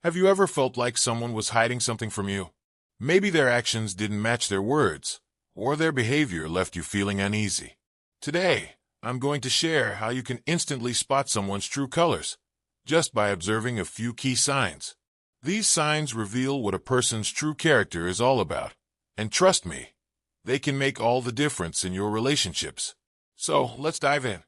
Have you ever felt like someone was hiding something from you? Maybe their actions didn't match their words, or their behavior left you feeling uneasy. Today, I'm going to share how you can instantly spot someone's true colors, just by observing a few key signs. These signs reveal what a person's true character is all about, and trust me, they can make all the difference in your relationships. So, let's dive in.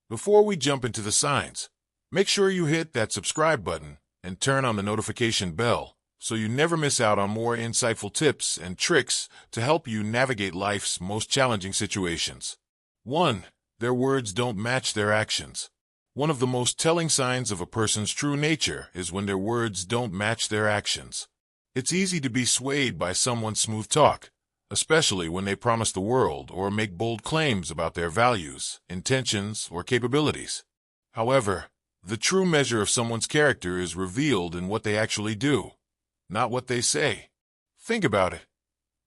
Before we jump into the signs, make sure you hit that subscribe button and turn on the notification bell so you never miss out on more insightful tips and tricks to help you navigate life's most challenging situations. 1. Their words don't match their actions. One of the most telling signs of a person's true nature is when their words don't match their actions. It's easy to be swayed by someone's smooth talk, especially when they promise the world or make bold claims about their values, intentions, or capabilities. However, the true measure of someone's character is revealed in what they actually do, not what they say. Think about it.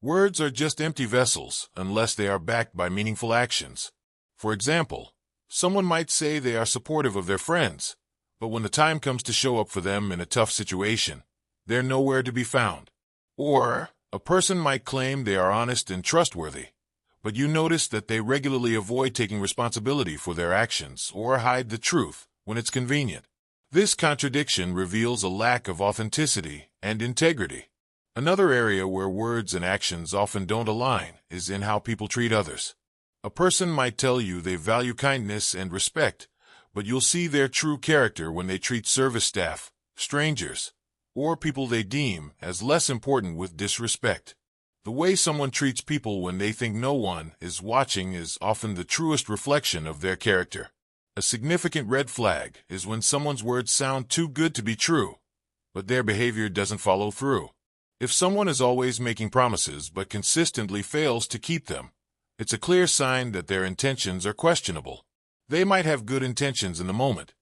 Words are just empty vessels unless they are backed by meaningful actions. For example, someone might say they are supportive of their friends, but when the time comes to show up for them in a tough situation, they're nowhere to be found. Or, a person might claim they are honest and trustworthy, but you notice that they regularly avoid taking responsibility for their actions or hide the truth when it's convenient. This contradiction reveals a lack of authenticity and integrity. Another area where words and actions often don't align is in how people treat others. A person might tell you they value kindness and respect, but you'll see their true character when they treat service staff, strangers, or people they deem as less important with disrespect. The way someone treats people when they think no one is watching is often the truest reflection of their character. A significant red flag is when someone's words sound too good to be true, but their behavior doesn't follow through. If someone is always making promises but consistently fails to keep them, it's a clear sign that their intentions are questionable. They might have good intentions in the moment,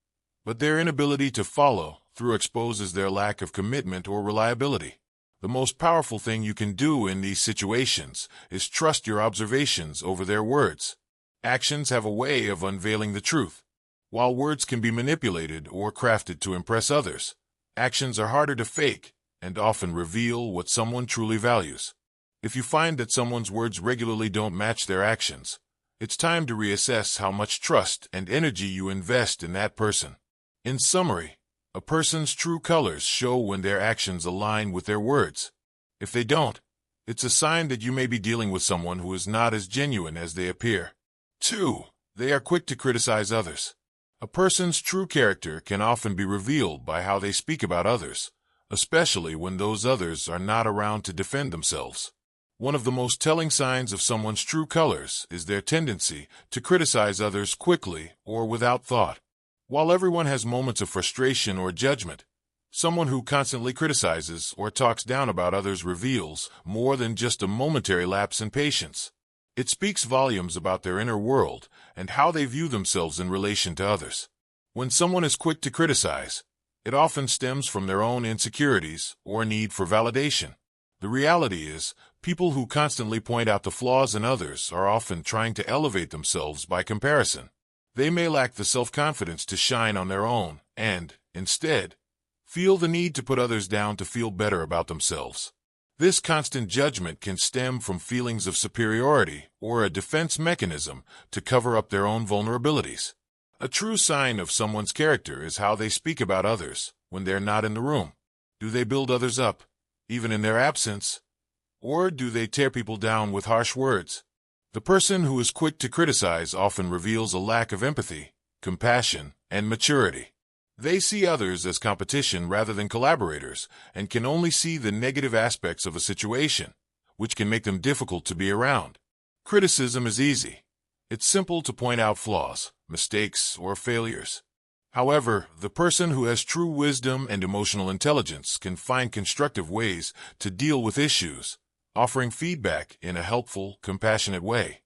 but their inability to follow through exposes their lack of commitment or reliability. The most powerful thing you can do in these situations is trust your observations over their words. Actions have a way of unveiling the truth. While words can be manipulated or crafted to impress others, actions are harder to fake and often reveal what someone truly values. If you find that someone's words regularly don't match their actions, it's time to reassess how much trust and energy you invest in that person. In summary, a person's true colors show when their actions align with their words. If they don't, it's a sign that you may be dealing with someone who is not as genuine as they appear. 2. They are quick to criticize others. A person's true character can often be revealed by how they speak about others, especially when those others are not around to defend themselves. One of the most telling signs of someone's true colors is their tendency to criticize others quickly or without thought. While everyone has moments of frustration or judgment, someone who constantly criticizes or talks down about others reveals more than just a momentary lapse in patience. It speaks volumes about their inner world and how they view themselves in relation to others. When someone is quick to criticize, it often stems from their own insecurities or need for validation. The reality is, people who constantly point out the flaws in others are often trying to elevate themselves by comparison. They may lack the self-confidence to shine on their own and, instead, feel the need to put others down to feel better about themselves. This constant judgment can stem from feelings of superiority or a defense mechanism to cover up their own vulnerabilities. A true sign of someone's character is how they speak about others when they're not in the room. Do they build others up, even in their absence? Or do they tear people down with harsh words? The person who is quick to criticize often reveals a lack of empathy, compassion, and maturity. They see others as competition rather than collaborators and can only see the negative aspects of a situation, which can make them difficult to be around. Criticism is easy. It's simple to point out flaws, mistakes, or failures. However, the person who has true wisdom and emotional intelligence can find constructive ways to deal with issues, offering feedback in a helpful, compassionate way.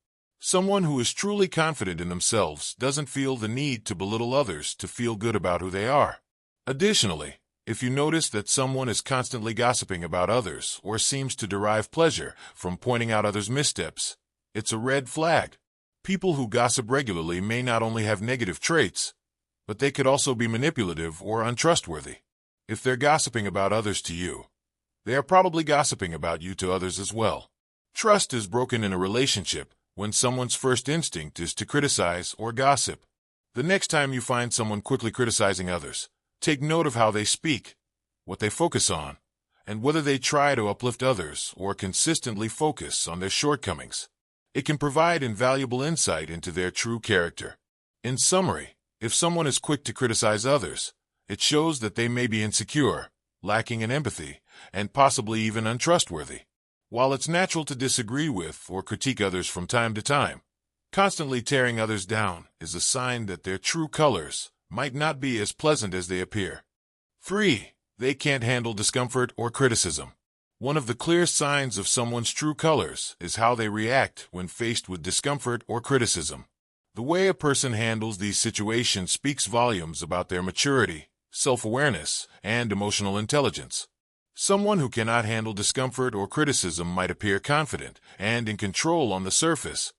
Someone who is truly confident in themselves doesn't feel the need to belittle others to feel good about who they are. Additionally, if you notice that someone is constantly gossiping about others or seems to derive pleasure from pointing out others' missteps, it's a red flag. People who gossip regularly may not only have negative traits, but they could also be manipulative or untrustworthy. If they're gossiping about others to you, they are probably gossiping about you to others as well. Trust is broken in a relationship when someone's first instinct is to criticize or gossip. The next time you find someone quickly criticizing others, take note of how they speak, what they focus on, and whether they try to uplift others or consistently focus on their shortcomings. It can provide invaluable insight into their true character. In summary, if someone is quick to criticize others, it shows that they may be insecure, lacking in empathy, and possibly even untrustworthy. While it's natural to disagree with or critique others from time to time, constantly tearing others down is a sign that their true colors might not be as pleasant as they appear. 3. They can't handle discomfort or criticism. One of the clear signs of someone's true colors is how they react when faced with discomfort or criticism. The way a person handles these situations speaks volumes about their maturity, self-awareness, and emotional intelligence. Someone who cannot handle discomfort or criticism might appear confident and in control on the surface,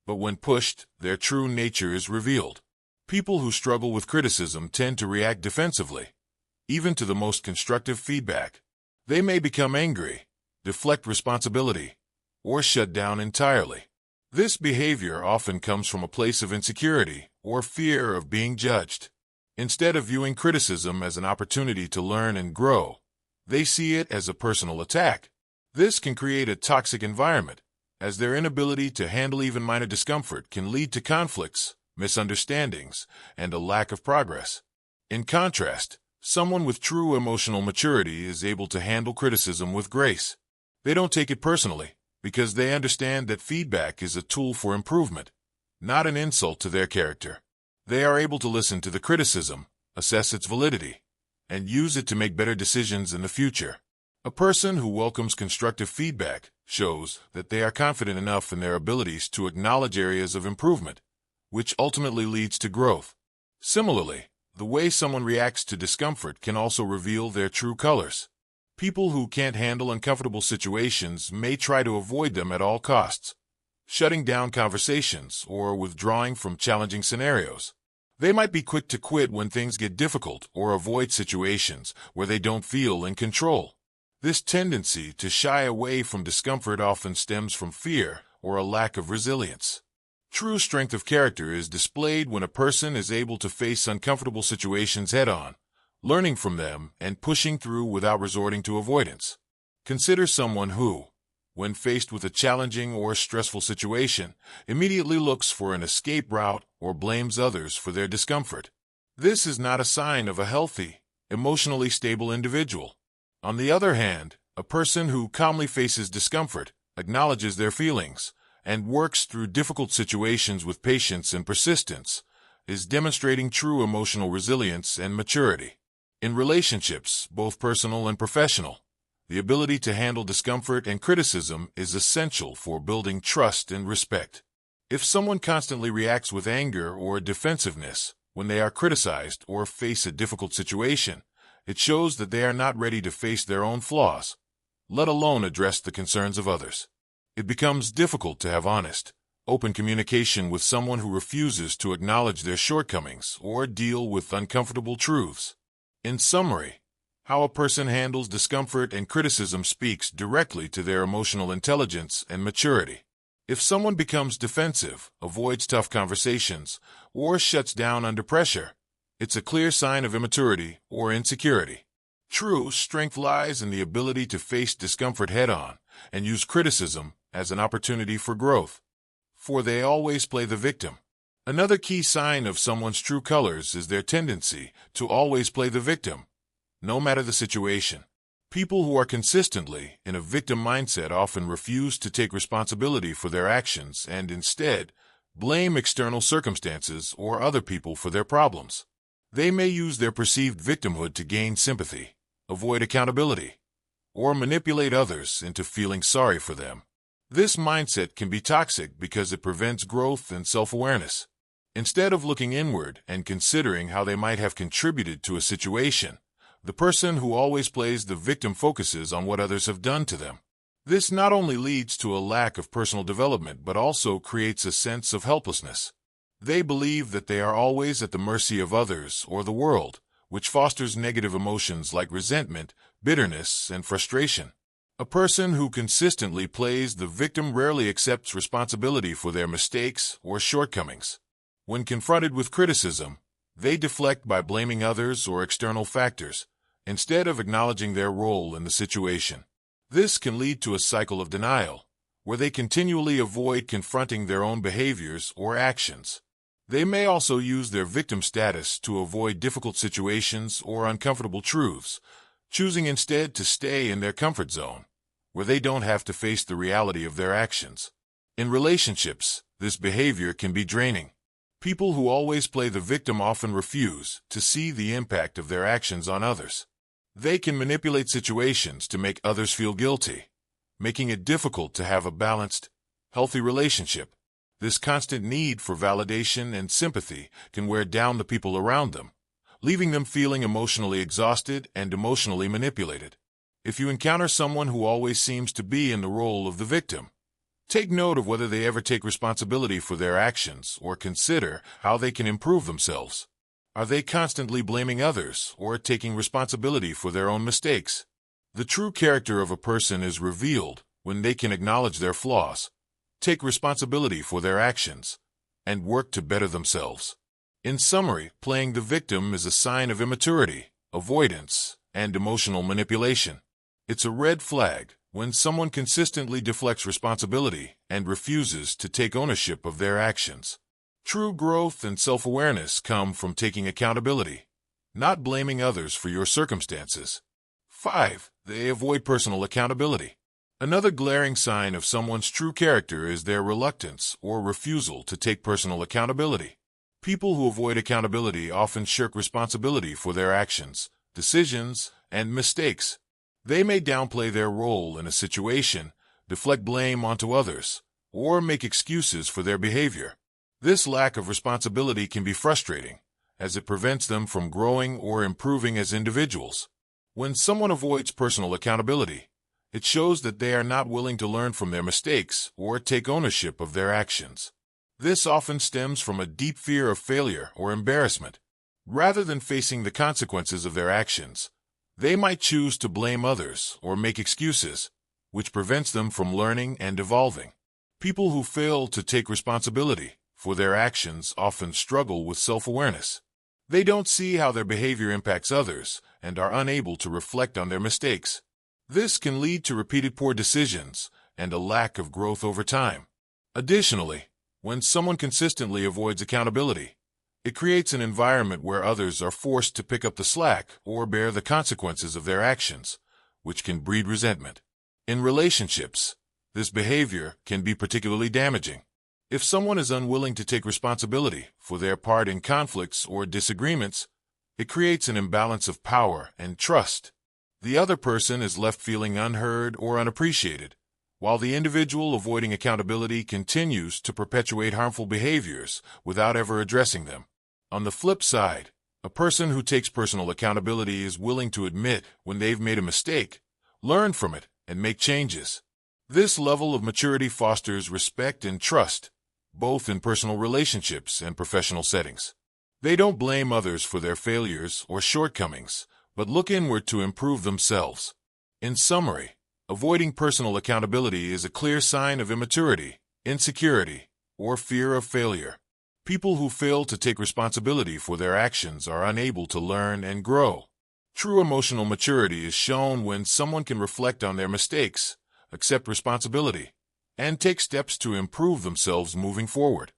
but when pushed, their true nature is revealed. People who struggle with criticism tend to react defensively, even to the most constructive feedback. They may become angry, deflect responsibility, or shut down entirely. This behavior often comes from a place of insecurity or fear of being judged. Instead of viewing criticism as an opportunity to learn and grow, they see it as a personal attack. This can create a toxic environment, as their inability to handle even minor discomfort can lead to conflicts, misunderstandings, and a lack of progress. In contrast, someone with true emotional maturity is able to handle criticism with grace. They don't take it personally, because they understand that feedback is a tool for improvement, not an insult to their character. They are able to listen to the criticism, assess its validity, and use it to make better decisions in the future. A person who welcomes constructive feedback shows that they are confident enough in their abilities to acknowledge areas of improvement, which ultimately leads to growth. Similarly, the way someone reacts to discomfort can also reveal their true colors. People who can't handle uncomfortable situations may try to avoid them at all costs, shutting down conversations or withdrawing from challenging scenarios. They might be quick to quit when things get difficult or avoid situations where they don't feel in control. This tendency to shy away from discomfort often stems from fear or a lack of resilience. True strength of character is displayed when a person is able to face uncomfortable situations head-on, learning from them and pushing through without resorting to avoidance. Consider someone who, when faced with a challenging or stressful situation, immediately looks for an escape route or blames others for their discomfort. This is not a sign of a healthy, emotionally stable individual. On the other hand, a person who calmly faces discomfort, acknowledges their feelings, and works through difficult situations with patience and persistence, is demonstrating true emotional resilience and maturity. In relationships, both personal and professional, the ability to handle discomfort and criticism is essential for building trust and respect. If someone constantly reacts with anger or defensiveness when they are criticized or face a difficult situation, it shows that they are not ready to face their own flaws, let alone address the concerns of others. It becomes difficult to have honest, open communication with someone who refuses to acknowledge their shortcomings or deal with uncomfortable truths. In summary, how a person handles discomfort and criticism speaks directly to their emotional intelligence and maturity. If someone becomes defensive, avoids tough conversations, or shuts down under pressure, it's a clear sign of immaturity or insecurity. True strength lies in the ability to face discomfort head-on and use criticism as an opportunity for growth, for they always play the victim. Another key sign of someone's true colors is their tendency to always play the victim, no matter the situation. People who are consistently in a victim mindset often refuse to take responsibility for their actions and instead blame external circumstances or other people for their problems. They may use their perceived victimhood to gain sympathy, avoid accountability, or manipulate others into feeling sorry for them. This mindset can be toxic because it prevents growth and self-awareness. Instead of looking inward and considering how they might have contributed to a situation, the person who always plays the victim focuses on what others have done to them. This not only leads to a lack of personal development but also creates a sense of helplessness. They believe that they are always at the mercy of others or the world, which fosters negative emotions like resentment, bitterness, and frustration. A person who consistently plays the victim rarely accepts responsibility for their mistakes or shortcomings. When confronted with criticism, they deflect by blaming others or external factors, instead of acknowledging their role in the situation. This can lead to a cycle of denial, where they continually avoid confronting their own behaviors or actions. They may also use their victim status to avoid difficult situations or uncomfortable truths, choosing instead to stay in their comfort zone, where they don't have to face the reality of their actions. In relationships, this behavior can be draining. People who always play the victim often refuse to see the impact of their actions on others. They can manipulate situations to make others feel guilty, making it difficult to have a balanced, healthy relationship. This constant need for validation and sympathy can wear down the people around them, leaving them feeling emotionally exhausted and emotionally manipulated. If you encounter someone who always seems to be in the role of the victim, take note of whether they ever take responsibility for their actions or consider how they can improve themselves. Are they constantly blaming others or taking responsibility for their own mistakes? The true character of a person is revealed when they can acknowledge their flaws, take responsibility for their actions, and work to better themselves. In summary, playing the victim is a sign of immaturity, avoidance, and emotional manipulation. It's a red flag when someone consistently deflects responsibility and refuses to take ownership of their actions. True growth and self-awareness come from taking accountability, not blaming others for your circumstances. 5. They avoid personal accountability. Another glaring sign of someone's true character is their reluctance or refusal to take personal accountability. People who avoid accountability often shirk responsibility for their actions, decisions, and mistakes. They may downplay their role in a situation, deflect blame onto others, or make excuses for their behavior. This lack of responsibility can be frustrating, as it prevents them from growing or improving as individuals. When someone avoids personal accountability, it shows that they are not willing to learn from their mistakes or take ownership of their actions. This often stems from a deep fear of failure or embarrassment. Rather than facing the consequences of their actions, they might choose to blame others or make excuses, which prevents them from learning and evolving. People who fail to take responsibility for their actions often struggle with self-awareness. They don't see how their behavior impacts others and are unable to reflect on their mistakes. This can lead to repeated poor decisions and a lack of growth over time. Additionally, when someone consistently avoids accountability, it creates an environment where others are forced to pick up the slack or bear the consequences of their actions, which can breed resentment. In relationships, this behavior can be particularly damaging. If someone is unwilling to take responsibility for their part in conflicts or disagreements, it creates an imbalance of power and trust. The other person is left feeling unheard or unappreciated, while the individual avoiding accountability continues to perpetuate harmful behaviors without ever addressing them. On the flip side, a person who takes personal accountability is willing to admit when they've made a mistake, learn from it, and make changes. This level of maturity fosters respect and trust, both in personal relationships and professional settings. They don't blame others for their failures or shortcomings, but look inward to improve themselves. In summary, avoiding personal accountability is a clear sign of immaturity, insecurity, or fear of failure. People who fail to take responsibility for their actions are unable to learn and grow. True emotional maturity is shown when someone can reflect on their mistakes, accept responsibility, and take steps to improve themselves moving forward.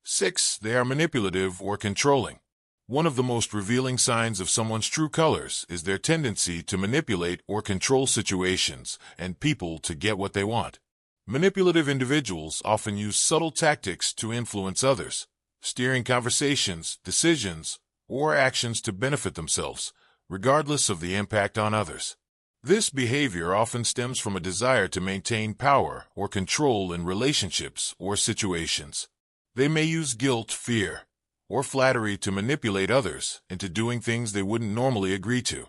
6. They are manipulative or controlling. One of the most revealing signs of someone's true colors is their tendency to manipulate or control situations and people to get what they want. Manipulative individuals often use subtle tactics to influence others, steering conversations, decisions, or actions to benefit themselves, regardless of the impact on others. This behavior often stems from a desire to maintain power or control in relationships or situations. They may use guilt, fear, or flattery to manipulate others into doing things they wouldn't normally agree to.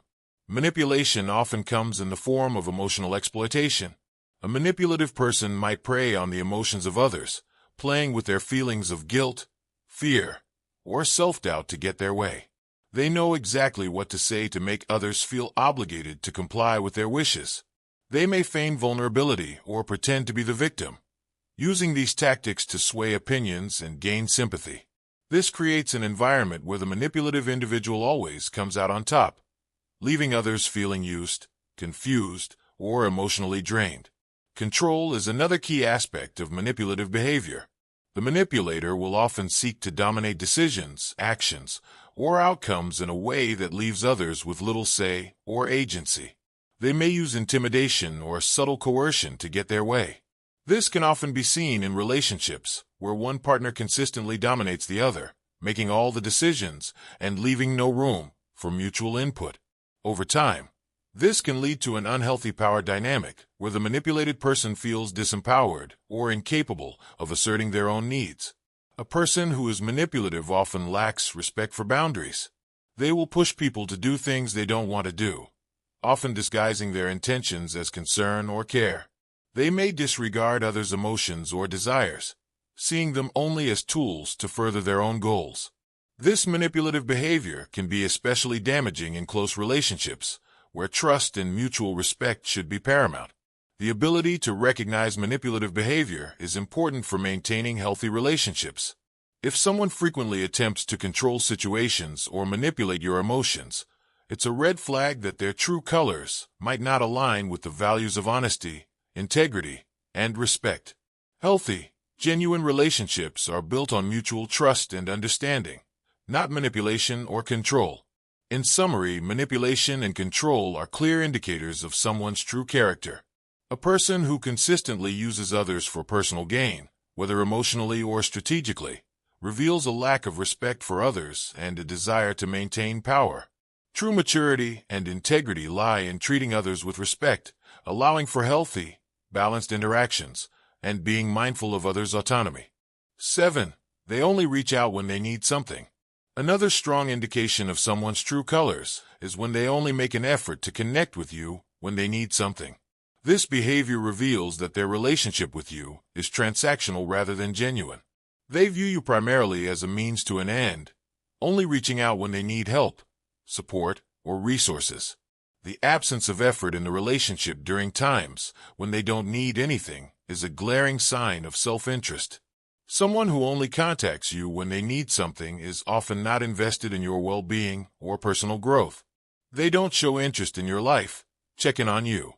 Manipulation often comes in the form of emotional exploitation. A manipulative person might prey on the emotions of others, playing with their feelings of guilt, fear, or self-doubt to get their way. They know exactly what to say to make others feel obligated to comply with their wishes. They may feign vulnerability or pretend to be the victim, using these tactics to sway opinions and gain sympathy. This creates an environment where the manipulative individual always comes out on top, leaving others feeling used, confused, or emotionally drained. Control is another key aspect of manipulative behavior. The manipulator will often seek to dominate decisions, actions, or outcomes in a way that leaves others with little say or agency. They may use intimidation or subtle coercion to get their way. This can often be seen in relationships, where one partner consistently dominates the other, making all the decisions and leaving no room for mutual input. Over time, this can lead to an unhealthy power dynamic, where the manipulated person feels disempowered or incapable of asserting their own needs. A person who is manipulative often lacks respect for boundaries. They will push people to do things they don't want to do, often disguising their intentions as concern or care. They may disregard others' emotions or desires, seeing them only as tools to further their own goals. This manipulative behavior can be especially damaging in close relationships, where trust and mutual respect should be paramount. The ability to recognize manipulative behavior is important for maintaining healthy relationships. If someone frequently attempts to control situations or manipulate your emotions, it's a red flag that their true colors might not align with the values of honesty, integrity, and respect. Healthy, genuine relationships are built on mutual trust and understanding, not manipulation or control. In summary, manipulation and control are clear indicators of someone's true character. A person who consistently uses others for personal gain, whether emotionally or strategically, reveals a lack of respect for others and a desire to maintain power. True maturity and integrity lie in treating others with respect, allowing for healthy, balanced interactions, and being mindful of others' autonomy. 7. They only reach out when they need something. Another strong indication of someone's true colors is when they only make an effort to connect with you when they need something. This behavior reveals that their relationship with you is transactional rather than genuine. They view you primarily as a means to an end, only reaching out when they need help, support, or resources. The absence of effort in the relationship during times when they don't need anything is a glaring sign of self-interest. Someone who only contacts you when they need something is often not invested in your well-being or personal growth. They don't show interest in your life, check in on you,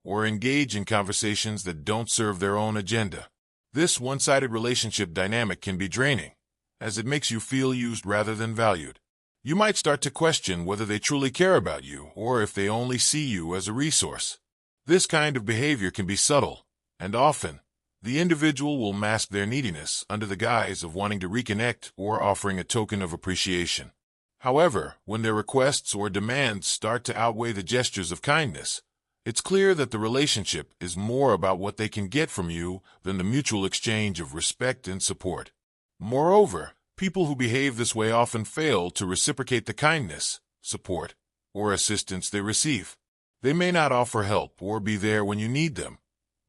or engage in conversations that don't serve their own agenda. This one-sided relationship dynamic can be draining, as it makes you feel used rather than valued. You might start to question whether they truly care about you or if they only see you as a resource. This kind of behavior can be subtle, and often, the individual will mask their neediness under the guise of wanting to reconnect or offering a token of appreciation. However, when their requests or demands start to outweigh the gestures of kindness, it's clear that the relationship is more about what they can get from you than the mutual exchange of respect and support. Moreover, people who behave this way often fail to reciprocate the kindness, support, or assistance they receive. They may not offer help or be there when you need them,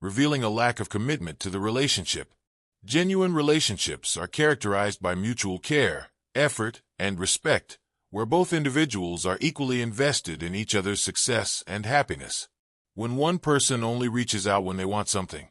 revealing a lack of commitment to the relationship. Genuine relationships are characterized by mutual care, effort, and respect, where both individuals are equally invested in each other's success and happiness. When one person only reaches out when they want something,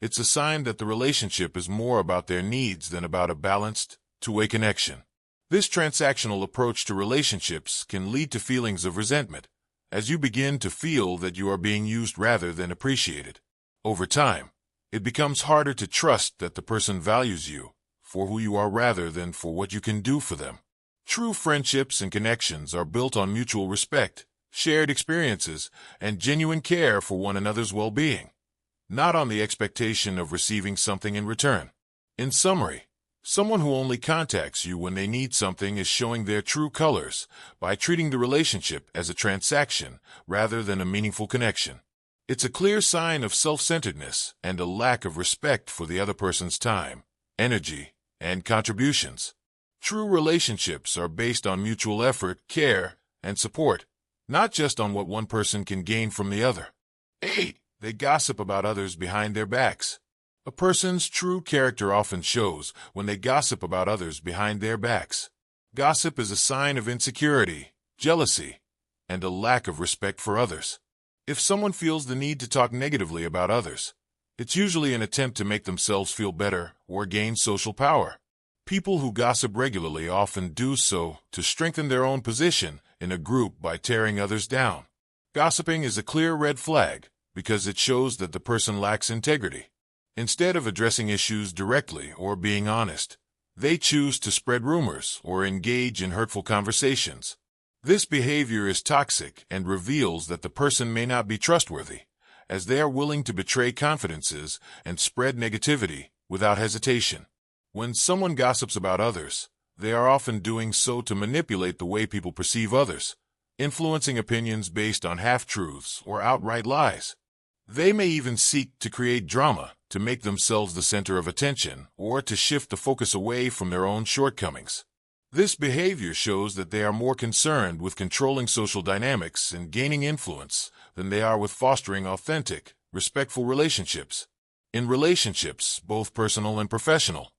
it's a sign that the relationship is more about their needs than about a balanced, two-way connection. This transactional approach to relationships can lead to feelings of resentment, as you begin to feel that you are being used rather than appreciated. Over time, it becomes harder to trust that the person values you for who you are rather than for what you can do for them. True friendships and connections are built on mutual respect, shared experiences, and genuine care for one another's well-being, not on the expectation of receiving something in return. In summary, someone who only contacts you when they need something is showing their true colors by treating the relationship as a transaction rather than a meaningful connection. It's a clear sign of self-centeredness and a lack of respect for the other person's time, energy, and contributions. True relationships are based on mutual effort, care, and support, not just on what one person can gain from the other. 8. They gossip about others behind their backs. A person's true character often shows when they gossip about others behind their backs. Gossip is a sign of insecurity, jealousy, and a lack of respect for others. If someone feels the need to talk negatively about others, it's usually an attempt to make themselves feel better or gain social power. People who gossip regularly often do so to strengthen their own position in a group by tearing others down. Gossiping is a clear red flag because it shows that the person lacks integrity. Instead of addressing issues directly or being honest, they choose to spread rumors or engage in hurtful conversations. This behavior is toxic and reveals that the person may not be trustworthy, as they are willing to betray confidences and spread negativity without hesitation. When someone gossips about others, they are often doing so to manipulate the way people perceive others, influencing opinions based on half-truths or outright lies. They may even seek to create drama to make themselves the center of attention or to shift the focus away from their own shortcomings. This behavior shows that they are more concerned with controlling social dynamics and gaining influence than they are with fostering authentic, respectful relationships. In relationships, both personal and professional,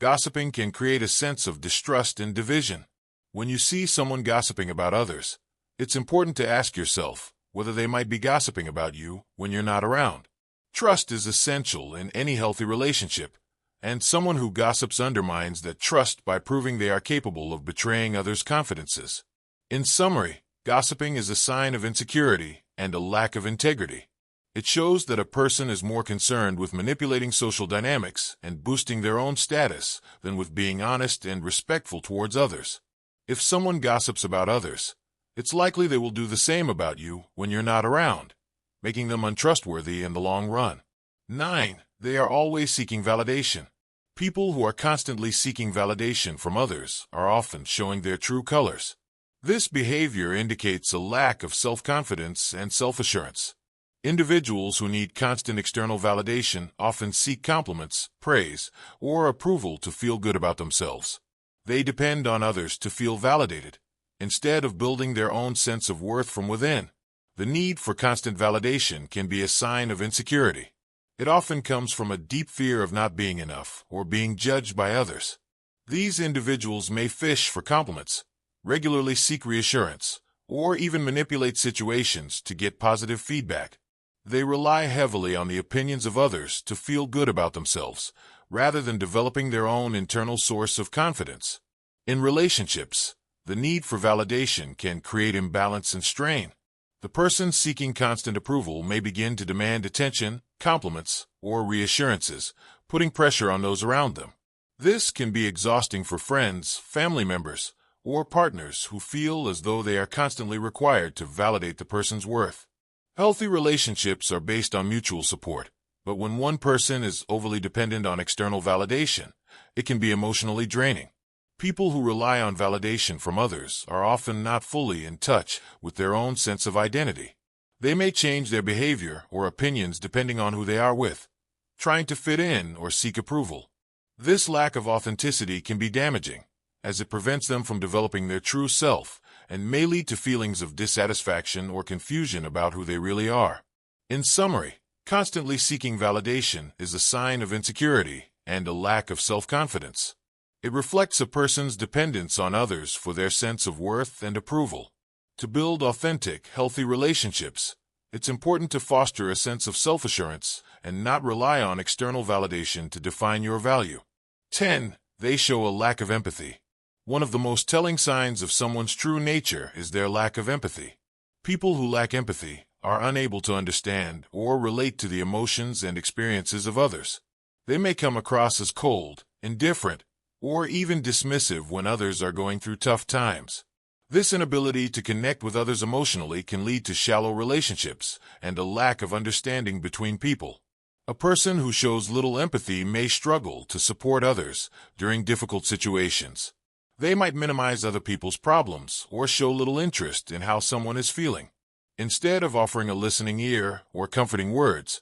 gossiping can create a sense of distrust and division. When you see someone gossiping about others, it's important to ask yourself whether they might be gossiping about you when you're not around. Trust is essential in any healthy relationship, and someone who gossips undermines that trust by proving they are capable of betraying others' confidences. In summary, gossiping is a sign of insecurity and a lack of integrity. It shows that a person is more concerned with manipulating social dynamics and boosting their own status than with being honest and respectful towards others. If someone gossips about others, it's likely they will do the same about you when you're not around, making them untrustworthy in the long run. 9. They are always seeking validation. People who are constantly seeking validation from others are often showing their true colors. This behavior indicates a lack of self-confidence and self-assurance. Individuals who need constant external validation often seek compliments, praise, or approval to feel good about themselves. They depend on others to feel validated, instead of building their own sense of worth from within. The need for constant validation can be a sign of insecurity. It often comes from a deep fear of not being enough or being judged by others. These individuals may fish for compliments, regularly seek reassurance, or even manipulate situations to get positive feedback. They rely heavily on the opinions of others to feel good about themselves, rather than developing their own internal source of confidence. In relationships, the need for validation can create imbalance and strain. The person seeking constant approval may begin to demand attention, compliments, or reassurances, putting pressure on those around them. This can be exhausting for friends, family members, or partners who feel as though they are constantly required to validate the person's worth. Healthy relationships are based on mutual support, but when one person is overly dependent on external validation, it can be emotionally draining. People who rely on validation from others are often not fully in touch with their own sense of identity. They may change their behavior or opinions depending on who they are with, trying to fit in or seek approval. This lack of authenticity can be damaging, as it prevents them from developing their true self and may lead to feelings of dissatisfaction or confusion about who they really are. In summary, constantly seeking validation is a sign of insecurity and a lack of self-confidence. It reflects a person's dependence on others for their sense of worth and approval. To build authentic, healthy relationships, it's important to foster a sense of self-assurance and not rely on external validation to define your value. 10. They show a lack of empathy. One of the most telling signs of someone's true nature is their lack of empathy. People who lack empathy are unable to understand or relate to the emotions and experiences of others. They may come across as cold, indifferent, or even dismissive when others are going through tough times. This inability to connect with others emotionally can lead to shallow relationships and a lack of understanding between people. A person who shows little empathy may struggle to support others during difficult situations. They might minimize other people's problems or show little interest in how someone is feeling. Instead of offering a listening ear or comforting words,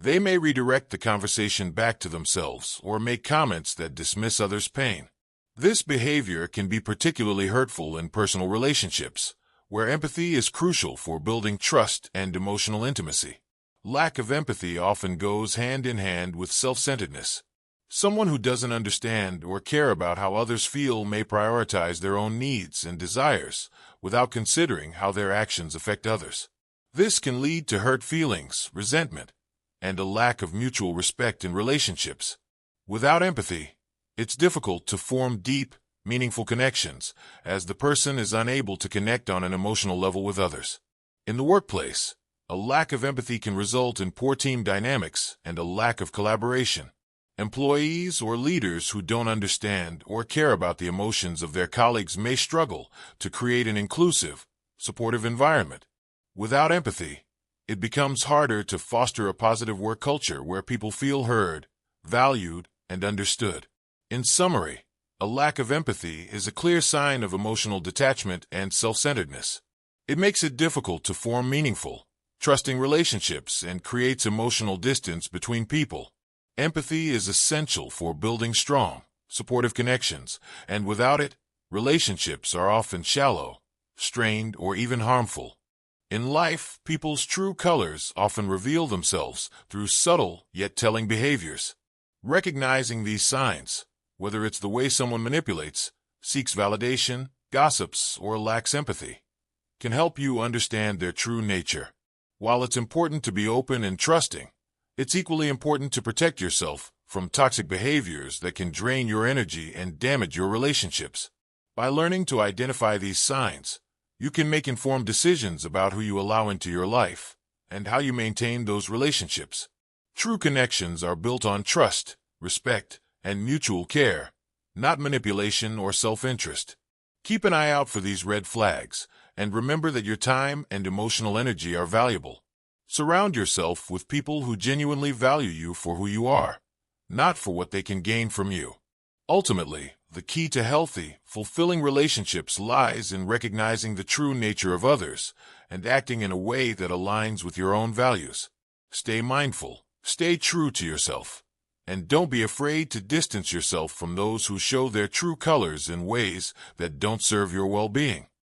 they may redirect the conversation back to themselves or make comments that dismiss others' pain. This behavior can be particularly hurtful in personal relationships, where empathy is crucial for building trust and emotional intimacy. Lack of empathy often goes hand in hand with self-centeredness. Someone who doesn't understand or care about how others feel may prioritize their own needs and desires without considering how their actions affect others. This can lead to hurt feelings, resentment, and a lack of mutual respect in relationships. Without empathy, it's difficult to form deep, meaningful connections, as the person is unable to connect on an emotional level with others. In the workplace, a lack of empathy can result in poor team dynamics and a lack of collaboration. Employees or leaders who don't understand or care about the emotions of their colleagues may struggle to create an inclusive, supportive environment. Without empathy, it becomes harder to foster a positive work culture where people feel heard, valued, and understood. In summary, a lack of empathy is a clear sign of emotional detachment and self-centeredness. It makes it difficult to form meaningful, trusting relationships and creates emotional distance between people. Empathy is essential for building strong, supportive connections, and without it, relationships are often shallow, strained, or even harmful. In life, people's true colors often reveal themselves through subtle yet telling behaviors. Recognizing these signs, whether it's the way someone manipulates, seeks validation, gossips, or lacks empathy, can help you understand their true nature. While it's important to be open and trusting, it's equally important to protect yourself from toxic behaviors that can drain your energy and damage your relationships. By learning to identify these signs, you can make informed decisions about who you allow into your life and how you maintain those relationships. True connections are built on trust, respect, and mutual care, not manipulation or self-interest. Keep an eye out for these red flags, and remember that your time and emotional energy are valuable. Surround yourself with people who genuinely value you for who you are, not for what they can gain from you. Ultimately, the key to healthy, fulfilling relationships lies in recognizing the true nature of others and acting in a way that aligns with your own values. Stay mindful, stay true to yourself, and don't be afraid to distance yourself from those who show their true colors in ways that don't serve your well-being.